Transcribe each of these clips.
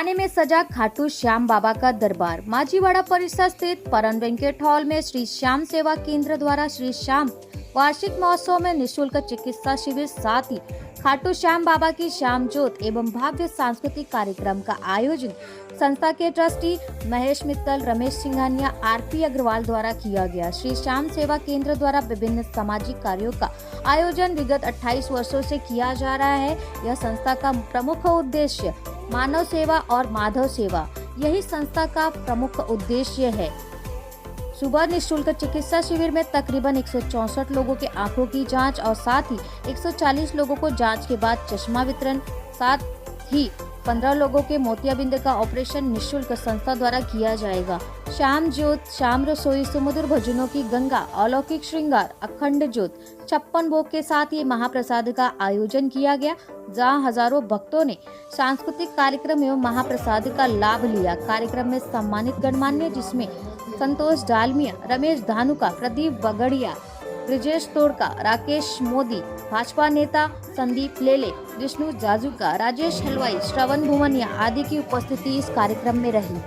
गाने में सजा खाटू श्याम बाबा का दरबार। माजीवाड़ा परिसर स्थित परम वेंकट हॉल में श्री श्याम सेवा केंद्र द्वारा श्री श्याम वार्षिक महोत्सव में निःशुल्क चिकित्सा शिविर, साथ ही खाटू श्याम बाबा की श्याम ज्योत एवं भव्य सांस्कृतिक कार्यक्रम का आयोजन संस्था के ट्रस्टी महेश मित्तल, रमेश सिंघानिया, आरपी अग्रवाल द्वारा किया गया। श्री श्याम सेवा केंद्र द्वारा विभिन्न सामाजिक कार्यों का आयोजन विगत 28 वर्षों से किया जा रहा है। यह संस्था का प्रमुख उद्देश्य मानव सेवा और माधव सेवा, यही संस्था का प्रमुख उद्देश्य है। सुबह निःशुल्क चिकित्सा शिविर में तकरीबन 164 लोगों के आंखों की जांच और साथ ही 140 लोगों को जांच के बाद चश्मा वितरण, साथ ही 15 लोगों के मोतियाबिंद का ऑपरेशन निःशुल्क संस्था द्वारा किया जाएगा। श्याम ज्योत, श्याम रसोई, सुमधुर भजनों की गंगा, अलौकिक श्रृंगार, अखंड ज्योत, 56 भोग के साथ ये महाप्रसाद का आयोजन किया गया, जहां हजारों भक्तों ने सांस्कृतिक कार्यक्रम एवं महाप्रसाद का लाभ लिया। कार्यक्रम में सम्मानित गणमान्य जिसमें संतोष डालमिया, रमेश धानुका, प्रदीप बगड़िया, ब्रिजेश तोड़का, राकेश मोदी, भाजपा नेता संदीप लेले, विष्णु जाजुका, राजेश हलवाई, श्रवण भुवनिया आदि की उपस्थिति इस कार्यक्रम में रही।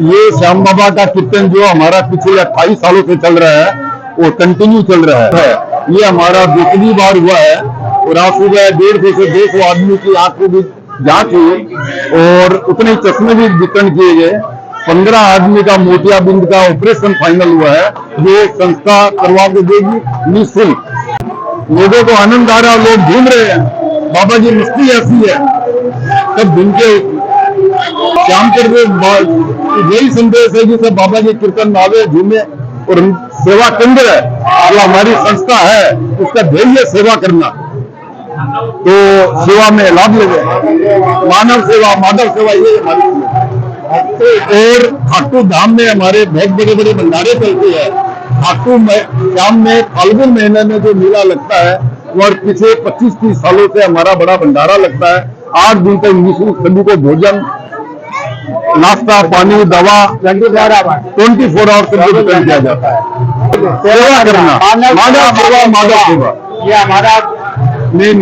ये श्याम बाबा का कीर्तन जो हमारा पिछले 28 सालों से चल रहा है वो कंटिन्यू चल रहा है। ये हमारा दूसरी बार हुआ है और आज सुबह 150 से 200 आदमी की आंखों की जांच हुई और उतने चश्मे भी वितरण किए गए। 15 आदमी का मोतियाबिंद का ऑपरेशन फाइनल हुआ है जो संस्था करवा के देगी निःशुल्क। लोगों को आनंद आ रहा है, लोग घूम रहे हैं। बाबा जी मस्ती ऐसी है, सब घूम के शाम कर यही संदेश है कि सब बाबा जी कीर्तन में आवे, झूमे और सेवा केंद्र है जो हमारी संस्था है उसका ध्येय सेवा करना, तो सेवा में लाभ लेंगे। मानव सेवा, माधव सेवा ये हमारी। और खाटू धाम में हमारे बहुत बड़े बड़े भंडारे चलते हैं। खाटू श्याम में फाल्गुन महीने में जो मेला लगता है और पिछले 25-30 सालों से हमारा बड़ा भंडारा लगता है। 8 दिन तक निःशुल्क सभी को भोजन, नाश्ता, पानी, दवा 24 आवर से वितरण किया जाता है। सेवा करना, मानव सेवा, माधव सेवा, ये हमारा मेन।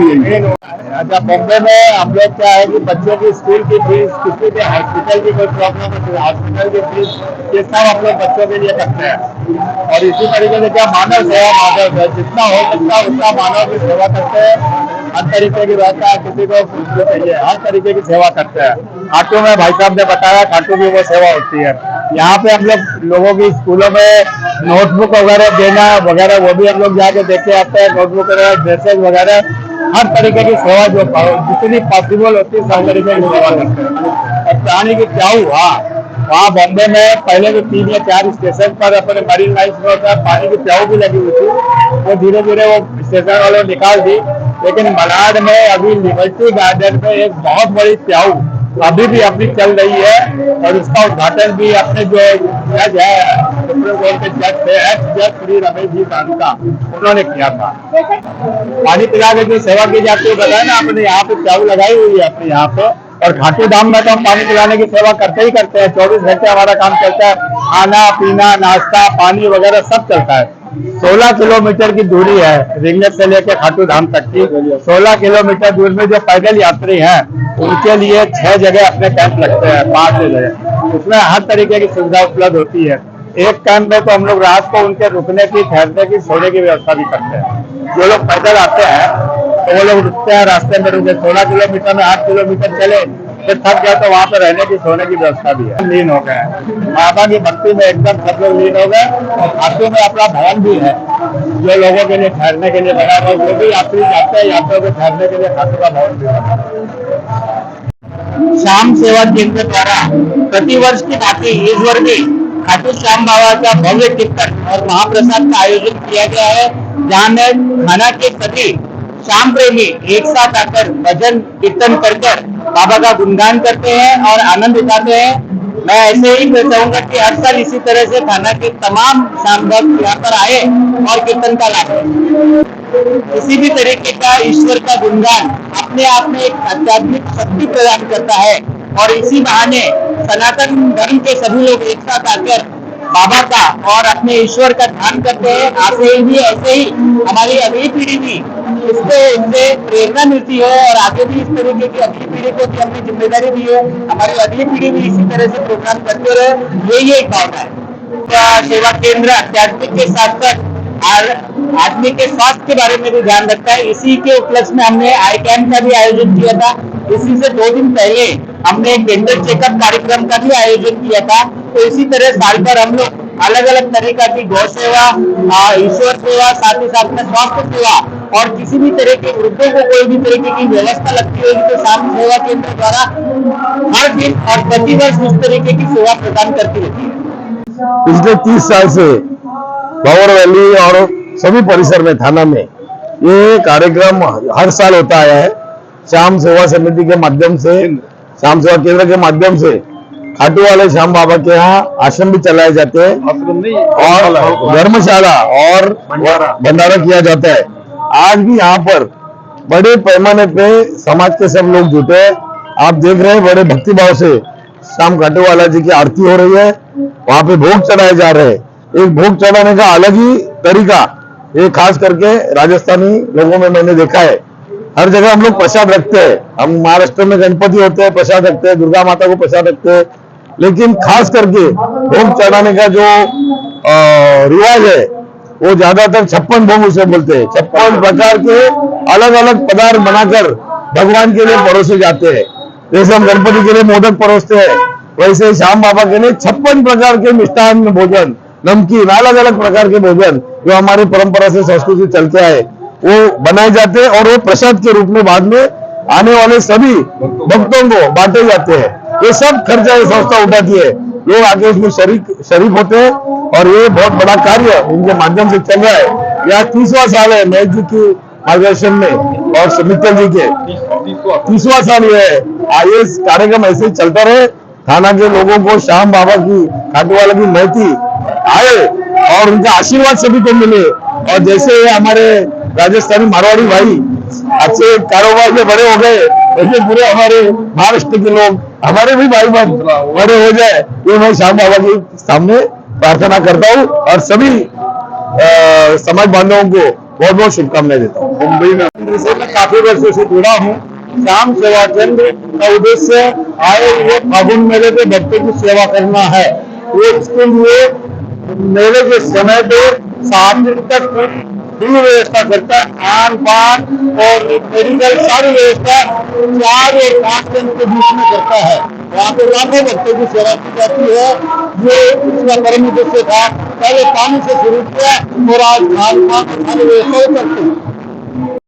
अच्छा, बॉम्बे में हम लोग क्या है कि बच्चों की स्कूल की फीस, किसी के हॉस्पिटल की कोई प्रॉब्लम है तो हॉस्पिटल की फीस, ये सब हम लोग बच्चों के लिए करते हैं। और इसी तरीके से क्या मानव सेवा, माधव है, जितना हो सकता है उतना मानव की सेवा करते हैं। हर तरीके की रहता है, किसी को जो चाहिए हर तरीके की सेवा करते हैं। खाटू में भाई साहब ने बताया, खाटू की वो सेवा होती है। यहाँ पे हम लोग लोगों की स्कूलों में नोटबुक वगैरह देना वगैरह वो भी हम लोग जाके देखे आते हैं। नोटबुक वगैरह, ड्रेसेज वगैरह, हर तरीके की सेवा जो जितनी पॉसिबल होती है सब तरीके की सेवा करते हैं। और प्राणी की प्याऊ, वहाँ बॉम्बे में पहले तो 3 या 4 स्टेशन पर अपने मरीन लाइन्स में होता है, पानी की प्याऊ भी लगी हुई थी। वो धीरे धीरे वो स्टेशन वालों ने निकाल दी लेकिन मलाड में अभी लिबर्टी गार्डन में एक बहुत बड़ी प्याऊ अभी भी अपनी चल रही है और उसका उद्घाटन भी अपने जो जज है सुप्रीम कोर्ट के जज थे एक्स जज श्री रमेश जी कांता उन्होंने किया था। पानी पिला के जो सेवा की जाती है बताया ना, अपने यहाँ पे प्याऊ लगाई हुई है अपने यहाँ पे, और खाटू धाम में तो हम पानी पिलाने की सेवा करते ही करते हैं। 24 घंटे हमारा काम चलता है, खाना पीना नाश्ता पानी वगैरह सब चलता है। 16 किलोमीटर की दूरी है रिंगनेट से लेकर खाटू धाम तक की। 16 किलोमीटर दूर में जो पैदल यात्री हैं उनके लिए 6 जगह अपने कैंप लगते हैं, 5 जगह, उसमें हर तरीके की सुविधा उपलब्ध होती है। एक कैंप में तो हम लोग रात को उनके रुकने की, ठहरने की, सोने की व्यवस्था भी करते हैं। जो लोग पैदल आते हैं तो वो लोग रुकते हैं, रास्ते में रुके, 16 किलोमीटर में 8 किलोमीटर चले, फिर थक गया तो वहाँ पे रहने की, सोने की व्यवस्था भी है। लीन हो गए बाबा की भक्ति में, एकदम सब लोग लीन हो गए। और खाटू में अपना भवन भी है जो लोगों के लिए ठहरने के लिए बना हुआ, जो भी यात्री जाते हैं यात्रियों को ठहरने के लिए खाटू का भवन भी है। श्याम सेवा केंद्र द्वारा प्रतिवर्ष की भांति इस वर्ष भी खाटू श्याम बाबा का भव्य कीर्तन और महाप्रसाद का आयोजन किया गया है, जहाँ में थाना के सभी श्याम प्रेमी एक साथ आकर भजन कीर्तन कर बाबा का गुणगान करते हैं और आनंद उठाते हैं। मैं ऐसे ही चाहूंगा कि हर साल इसी तरह से थाना के तमाम श्याम भक्त यहाँ पर आए और कीर्तन का लाभ लें। किसी भी तरीके का ईश्वर का गुणगान अपने आप में एक आध्यात्मिक शक्ति प्रदान करता है और इसी बहाने सनातन धर्म के सभी लोग एक साथ आकर बाबा का और अपने ईश्वर का ध्यान करते हैं। ऐसे ही हमारी अगली पीढ़ी भी इससे प्रेरणा मिलती है और आगे भी इस तरीके की अगली पीढ़ी को भी अपनी जिम्मेदारी दी है, हमारी अगली पीढ़ी भी इसी तरह से प्रोग्राम करते रहे, यही एक भावना है। सेवा केंद्र आध्यात्मिक के साथ साथ आदमी के स्वास्थ्य के बारे में भी ध्यान रखता है। इसी के उपलक्ष्य में हमने आई कैंप का भी आयोजन किया था। इसी से 2 दिन पहले हमने एक डेंटल चेकअप कार्यक्रम का भी आयोजन किया था। तो इसी तरह साल भर हम लोग अलग अलग तरीका की गौ सेवा, ईश्वर सेवा, साथ ही साथ में स्वास्थ्य सेवा और किसी भी तरह के वृद्धों को कोई भी तरीके की व्यवस्था लगती होगी तो श्याम सेवा केंद्र द्वारा हर दिन और प्रतिवर्ष इस तरीके की सेवा प्रदान करती रहती है। पिछले 30 साल से पावर वैली और सभी परिसर में थाना में ये कार्यक्रम हर साल होता आया है। श्याम सेवा समिति के माध्यम से, श्याम सेवा केंद्र के माध्यम से खाटू वाले श्याम बाबा के यहाँ आश्रम भी चलाए जाते हैं और धर्मशाला और भंडारा किया जाता है। आज भी यहाँ पर बड़े पैमाने पे समाज के सब लोग जुटे हैं। आप देख रहे हैं बड़े भक्तिभाव से श्याम खाटू वाला जी की आरती हो रही है, वहां पे भोग चढ़ाए जा रहे हैं। एक भोग चढ़ाने का अलग ही तरीका, ये खास करके राजस्थानी लोगों में मैंने देखा है। हर जगह हम लोग प्रसाद रखते हैं, हम महाराष्ट्र में गणपति होते हैं प्रसाद रखते हैं, दुर्गा माता को प्रसाद रखते हैं, लेकिन खास करके भोग चढ़ाने का जो रिवाज है वो ज्यादातर 56 भोग उसे बोलते हैं। 56 प्रकार के अलग अलग पदार्थ बनाकर भगवान के लिए परोसे जाते हैं। जैसे हम गणपति के लिए मोदक परोसते हैं, वैसे श्याम बाबा के लिए 56 प्रकार के मिष्ठान भोजन, नमकीन, अलग अलग प्रकार के भोजन जो हमारी परंपरा से संस्कृति चलते आए वो बनाए जाते हैं और वो प्रसाद के रूप में बाद में आने वाले सभी भक्तों को बांटे जाते हैं। ये सब खर्चा ये संस्था उठाती है, लोग आगे इसमें शरीक होते हैं और ये बहुत बड़ा कार्य इनके माध्यम से चल रहा है। यह 30वां साल है महेश जी की मार्गदर्शन में और मित्तल जी के 30वां साल ये है। ये कार्यक्रम ऐसे ही चलता रहे, थाना के लोगों को श्याम बाबा की, खाटू वाला की महती आए और उनका आशीर्वाद सभी को मिले। और जैसे हमारे राजस्थानी मारवाड़ी भाई अच्छे कारोबार में बड़े हो गए, वैसे पूरे हमारे महाराष्ट्र के लोग, हमारे भी भाई बहन बड़े हो जाए, ये मैं श्याम बाबा के सामने प्रार्थना करता हूँ और सभी समाज बांधवों को बहुत बहुत शुभकामनाएं देता हूँ। मुंबई में से मैं काफी वर्षों से जुड़ा हूँ। श्याम सेवा केंद्र का उद्देश्य आए हुए फागुन मेले के भक्तों की सेवा करना है। वो इसके लिए मेले के समय पे 7 दिन तक पूरी व्यवस्था करता है, खान पान और मेडिकल सारी व्यवस्था 4 और 5 दिन के बीच में करता है। वहाँ पे लाखों भक्तों की सेवा की जाती है। ये इसका परम उद्देश्य था। पहले पानी से शुरू किया और आज खान पान सारी व्यवस्था करते हैं।